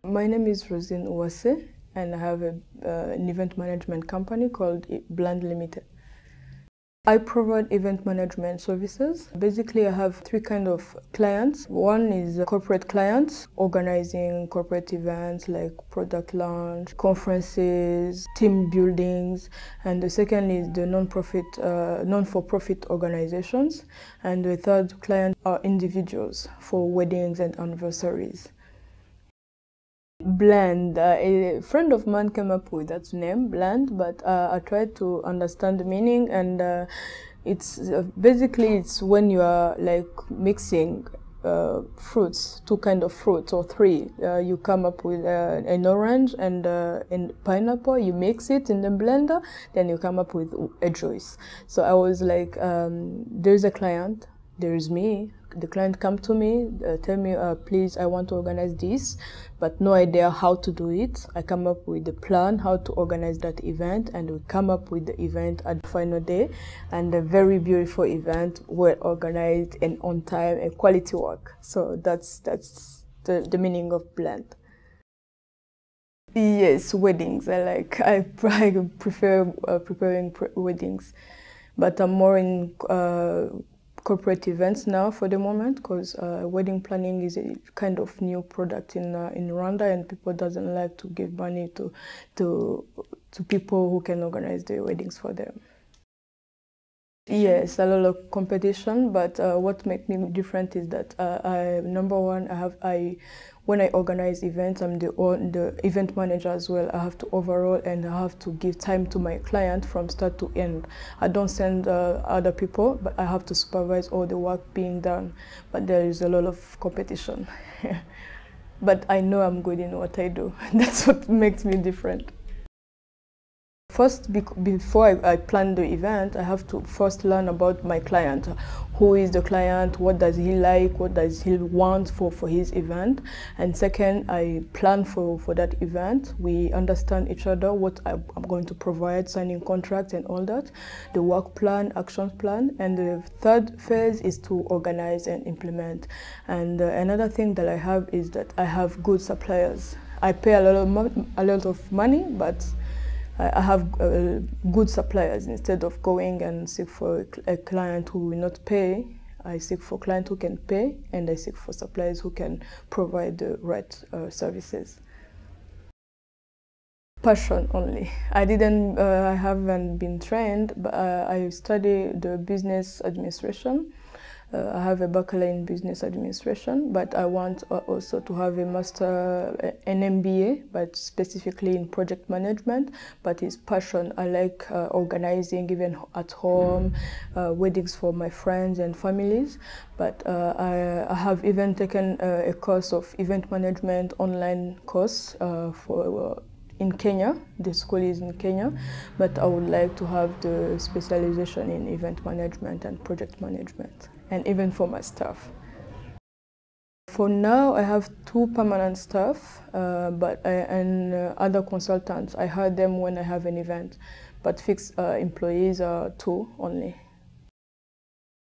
My name is Rosine Uwase, and I have an event management company called Bland Limited. I provide event management services. Basically, I have three kinds of clients. One is corporate clients, organizing corporate events like product launch, conferences, team buildings. And the second is the non-for-profit organizations. And the third client are individuals for weddings and anniversaries. Blend. A friend of mine came up with that name, blend, but I tried to understand the meaning, and it's basically it's when you are like mixing fruits, two kinds of fruits or three. You come up with an orange and pineapple. You mix it in the blender, then you come up with a juice. So I was like, there's a client, there is me. The client come to me, tell me, please, I want to organize this, but no idea how to do it. I come up with the plan, how to organize that event, and we come up with the event at the final day, and a very beautiful event, well organized and on time, and quality work. So that's the meaning of blend. Yes, weddings. I prefer preparing weddings, but I'm more in corporate events now for the moment, because wedding planning is a kind of new product in Rwanda, and people doesn't like to give money to people who can organize their weddings for them. Yes, a lot of competition, but what makes me different is that number one, when I organize events, I'm the event manager as well. I have to overall, and I have to give time to my client from start to end. I don't send other people, but I have to supervise all the work being done. But there is a lot of competition. But I know I'm good in what I do. That's what makes me different. First, before I plan the event, I have to first learn about my client. Who is the client? What does he like? What does he want for his event? And second, I plan for that event. We understand each other, what I'm going to provide, signing contracts and all that, the work plan, action plan. And the third phase is to organize and implement. And another thing that I have is that I have good suppliers. I pay a lot of money, but I have good suppliers. Instead of going and seek for a client who will not pay, I seek for clients who can pay, and I seek for suppliers who can provide the right services. Passion only. I haven't been trained, but I studied the business administration. I have a bachelor in business administration, but I want also to have a master, an MBA, but specifically in project management. But it's passion. I like organizing, even at home, weddings for my friends and families. But I have even taken a course of event management, online course in Kenya. The school is in Kenya, but I would like to have the specialization in event management and project management, and even for my staff. For now, I have 2 permanent staff, and other consultants. I hire them when I have an event, but fixed employees are 2 only.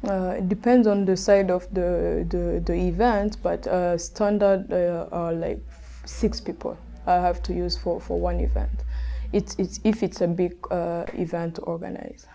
It depends on the side of the event, but standard are like 6 people I have to use for one event. If it's a big event to organize.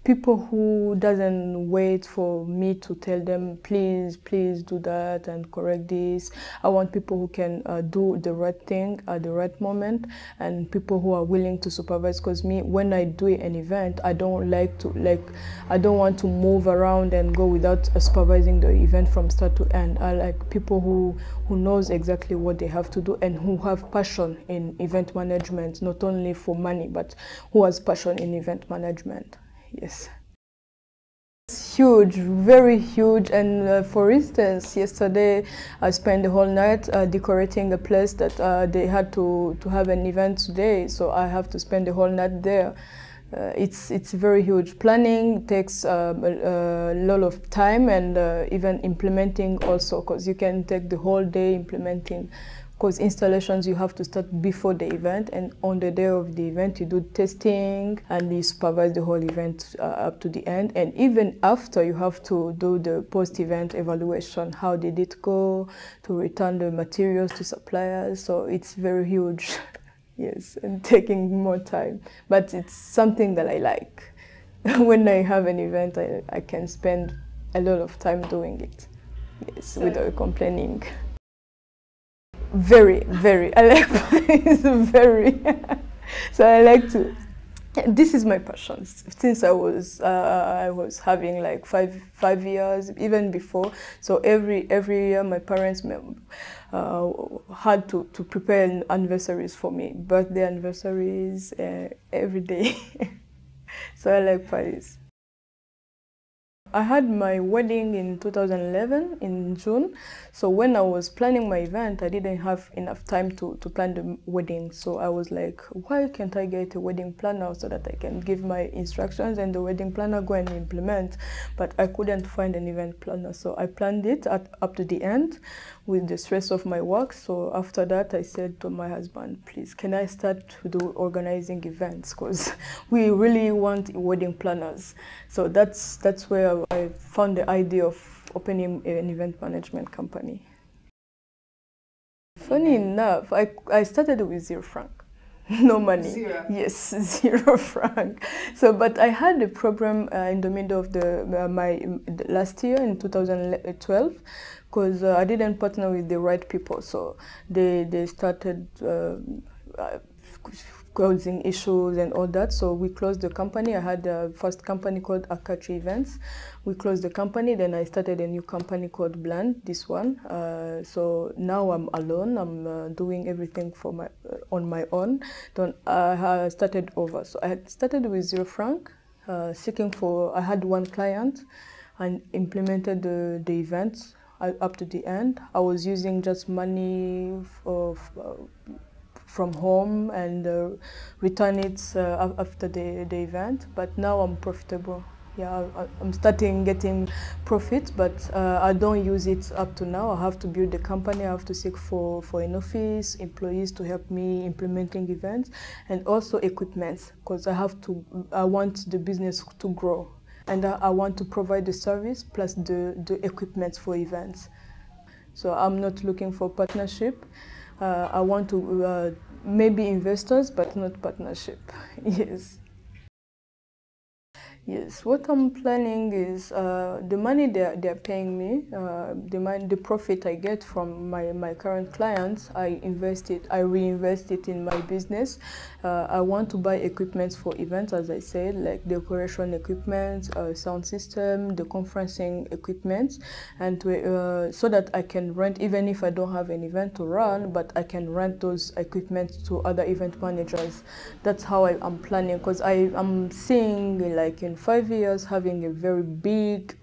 People who doesn't wait for me to tell them, please do that and correct this. I want people who can do the right thing at the right moment, and people who are willing to supervise. Because when I do an event, I don't want to move around and go without supervising the event from start to end. I like people who knows exactly what they have to do, and who have passion in event management, not only for money, but who has passion in event management. Yes. It's huge, very huge. And for instance, yesterday I spent the whole night decorating a place that they had to have an event today, so I have to spend the whole night there. It's very huge. Planning takes a lot of time, and even implementing also, because you can take the whole day implementing because installations you have to start before the event, and on the day of the event you do testing and you supervise the whole event up to the end, and even after you have to do the post-event evaluation. How did it go, to return the materials to suppliers. So it's very huge. Yes, and taking more time, but it's something that I like. When I have an event, I can spend a lot of time doing it, yes, so, without complaining. Very, very. I like pies, very. So I like to. This is my passion since I was having like five years, even before. So every year my parents had to prepare anniversaries for me, birthday anniversaries, every day. So I like pies. I had my wedding in 2011 in June. So when I was planning my event, I didn't have enough time to plan the wedding. So I was like, why can't I get a wedding planner so that I can give my instructions and the wedding planner go and implement? But I couldn't find an event planner. So I planned it up to the end with the stress of my work. So after that, I said to my husband, please, can I start to do organizing events? Because we really want wedding planners. So that's where I found the idea of opening an event management company. Funny enough, I started with 0 franc. No money. Zero. Yes, 0 franc. So, but I had a problem in the middle of the last year in 2012, because I didn't partner with the right people. So they started causing issues and all that. So we closed the company. I had a first company called Akachi Events. We closed the company. Then I started a new company called Bland, this one. So now I'm alone. I'm doing everything for on my own. Then I started over. So I had started with 0 franc, I had one client and implemented the event up to the end. I was using just money from home and return it after the event. But now I'm profitable. Yeah, I'm starting getting profit, but I don't use it up to now. I have to build the company. I have to seek for an office, employees to help me implementing events, and also equipment, because I want the business to grow, and I want to provide the service plus the equipment for events. So I'm not looking for partnership. I want to maybe investors, but not partnership. Yes. Yes, what I'm planning is the money they're paying me, the profit I get from my current clients, I reinvest it in my business. I want to buy equipment for events, as I said, like decoration equipment, sound system, the conferencing equipment, and so that I can rent, even if I don't have an event to run, but I can rent those equipment to other event managers. That's how I'm planning, because I'm seeing like in 5 years having a very big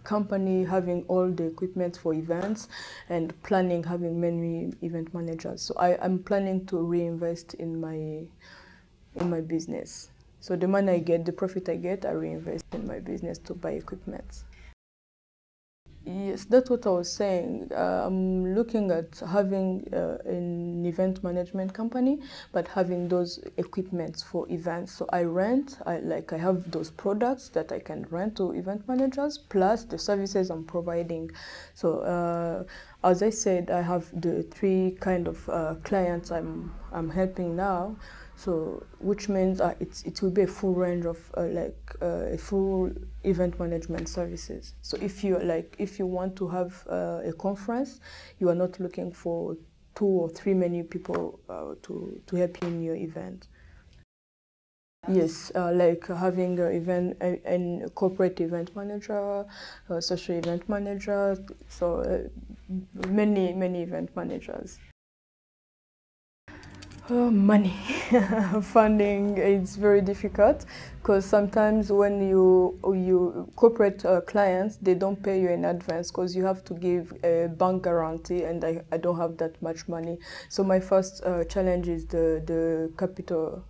company, having all the equipment for events, and planning having many event managers. So I'm planning to reinvest in my business. So the money I get, the profit I get, I reinvest in my business to buy equipment. Yes, that's what I was saying. I'm looking at having an event management company, but having those equipments for events. So I have those products that I can rent to event managers, plus the services I'm providing. So as I said, I have the 3 kind of clients I'm helping now. So, which means it will be a full range of a full event management services. So if you want to have a conference, you are not looking for 2 or 3 many people to help you in your event. Yes, like having a corporate event manager, a social event manager, so many event managers. Money. Funding is very difficult, because sometimes when you corporate clients, they don't pay you in advance, because you have to give a bank guarantee, and I don't have that much money. So my first challenge is the capital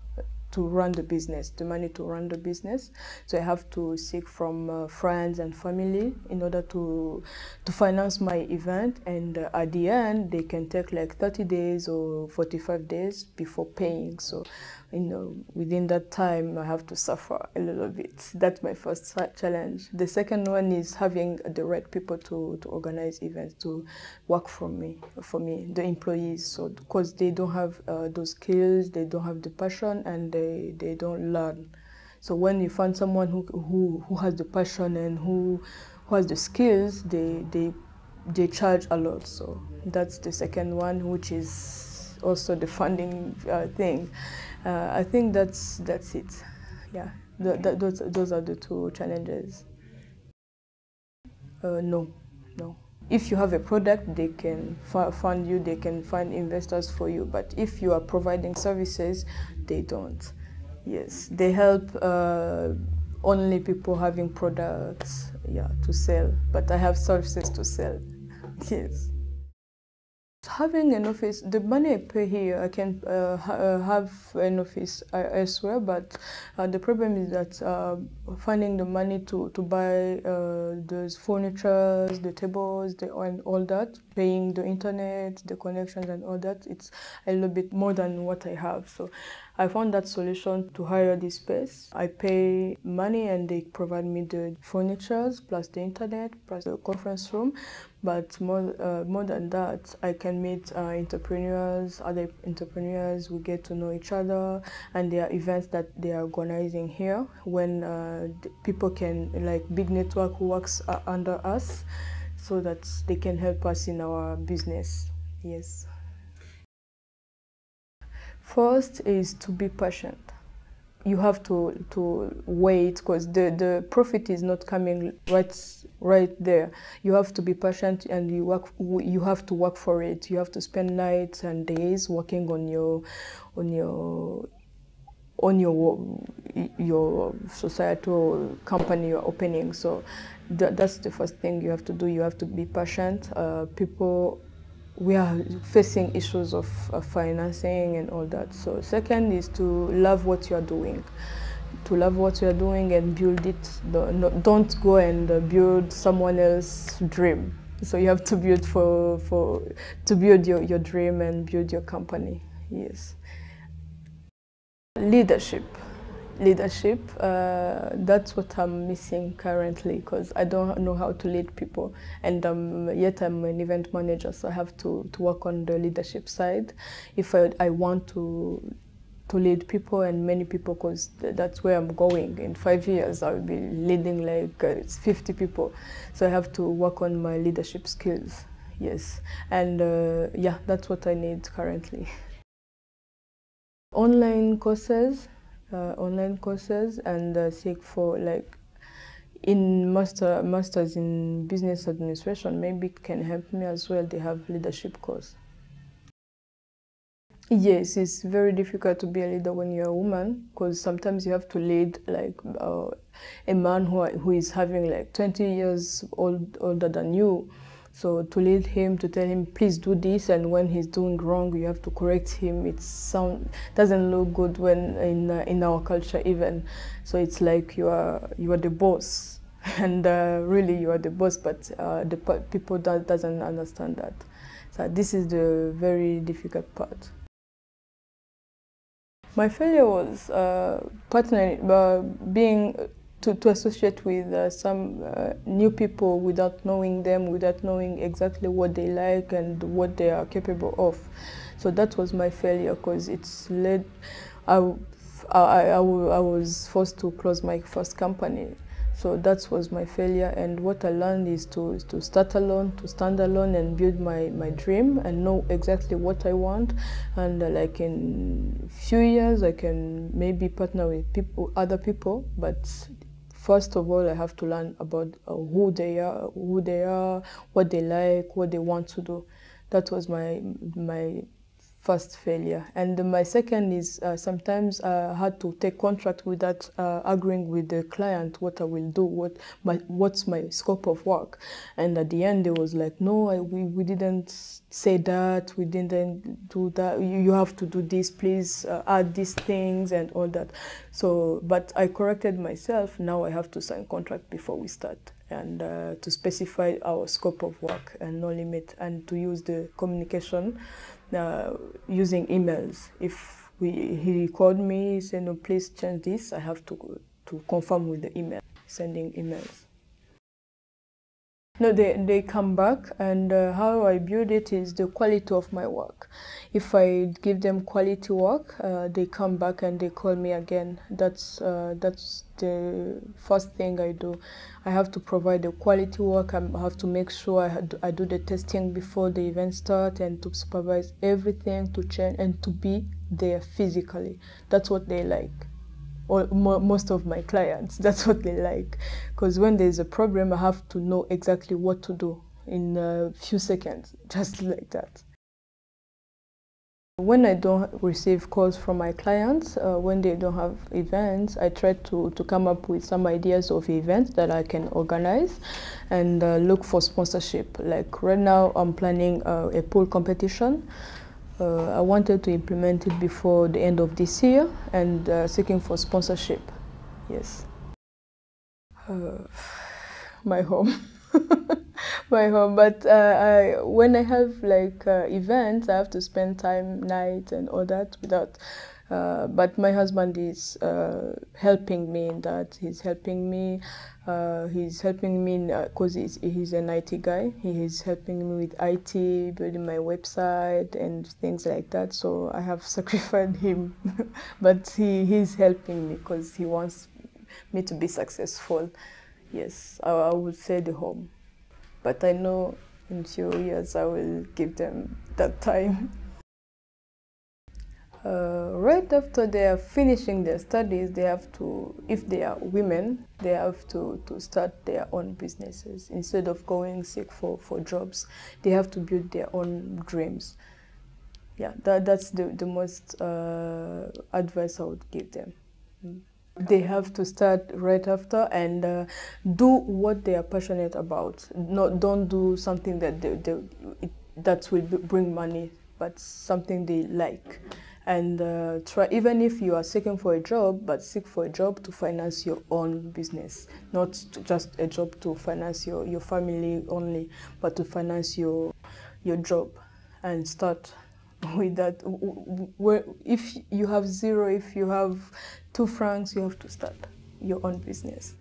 to run the business, the money to run the business. So I have to seek from friends and family in order to finance my event. And at the end, they can take like 30 days or 45 days before paying. So, within that time, I have to suffer a little bit. That's my first challenge. The second one is having the right people to organize events, to work for me, the employees. So because they don't have those skills, they don't have the passion, and they don't learn. So when you find someone who has the passion and who has the skills, they charge a lot. So that's the second one, which is also the funding thing. I think that's it. Yeah, those are the two challenges. No. If you have a product, they can fund you, they can find investors for you. But if you are providing services, they don't. Yes, they help only people having products, to sell. But I have services to sell. Yes. Having an office, the money I pay here, I can have an office elsewhere, but the problem is that finding the money to buy those furniture, the tables, and all that, paying the internet, the connections and all that, it's a little bit more than what I have. So I found that solution to hire this space. I pay money and they provide me the furniture, plus the internet, plus the conference room. But more than that, I can meet entrepreneurs, other entrepreneurs. We get to know each other, and there are events that they are organizing here when people can, like big network who works under us, so that they can help us in our business. Yes. First is to be patient. You have to wait, because the profit is not coming right there. You have to be patient, and you have to work for it. You have to spend nights and days working on your societal company you're opening. So that's the first thing you have to do. You have to be patient. We are facing issues of financing and all that. So second is to love what you are doing. To love what you are doing and build it. Don't go and build someone else's dream. So you have to build to build your dream and build your company. Yes. Leadership, that's what I'm missing currently, because I don't know how to lead people, and yet I'm an event manager, so I have to work on the leadership side if I want to lead people, and many people, because that's where I'm going. In 5 years I'll be leading like 50 people, so I have to work on my leadership skills. Yes, and that's what I need currently. Online courses, and seek for like in masters in business administration. Maybe it can help me as well. They have leadership course. Yes, it's very difficult to be a leader when you're a woman, because sometimes you have to lead like a man who is having like 20 years older than you. So to lead him, to tell him, please do this, and when he's doing wrong, you have to correct him. It doesn't look good when in our culture even. So it's like you are the boss, and really you are the boss, but the people doesn't understand that. So this is the very difficult part. My failure was partnering, being to associate with some new people without knowing them, without knowing exactly what they like and what they are capable of. So that was my failure, because it's led. I was forced to close my first company. So that was my failure, and what I learned is to start alone, to stand alone and build my dream and know exactly what I want. And like in few years, I can maybe partner with other people, but first of all, I have to learn about who they are, what they like, what they want to do. That was my first failure. And my second is sometimes I had to take contract without agreeing with the client what I will do, what's my scope of work. And at the end, it was like, no, we didn't say that, we didn't do that. You have to do this, please add these things and all that. So, but I corrected myself. Now I have to sign contract before we start, and to specify our scope of work and no limit, and to use the communication using emails. If he called me, said, no, please change this, I have to confirm with the email, sending emails. No, they come back, and how I build it is the quality of my work. If I give them quality work, they come back and they call me again. That's the first thing I do. I have to provide the quality work. I have to make sure I do the testing before the event start, and to supervise everything, to change and to be there physically. That's what they like. Or most of my clients, that's what they like, because when there's a problem, I have to know exactly what to do in a few seconds, just like that. When I don't receive calls from my clients, when they don't have events, I try to come up with some ideas of events that I can organize, and look for sponsorship. Like right now, I'm planning a pool competition. I wanted to implement it before the end of this year, and seeking for sponsorship. Yes. My home. My home. But when I have like events, I have to spend time, night and all that without. But my husband is helping me in that. He's helping me. He's helping me because he's an IT guy. He is helping me with IT, building my website and things like that. So I have sacrificed him, but he's helping me because he wants me to be successful. Yes, I would say the home. But I know in few years I will give them that time. Right after they are finishing their studies, they have to, if they are women, they have to start their own businesses. Instead of going seek for jobs, they have to build their own dreams. Yeah, that's the most advice I would give them. They have to start right after, and do what they are passionate about. Don't do something that will bring money, but something they like. And try, even if you are seeking for a job, but seek for a job to finance your own business, not just a job to finance your family only, but to finance your job, and start with that. If you have zero, if you have 2 francs, you have to start your own business.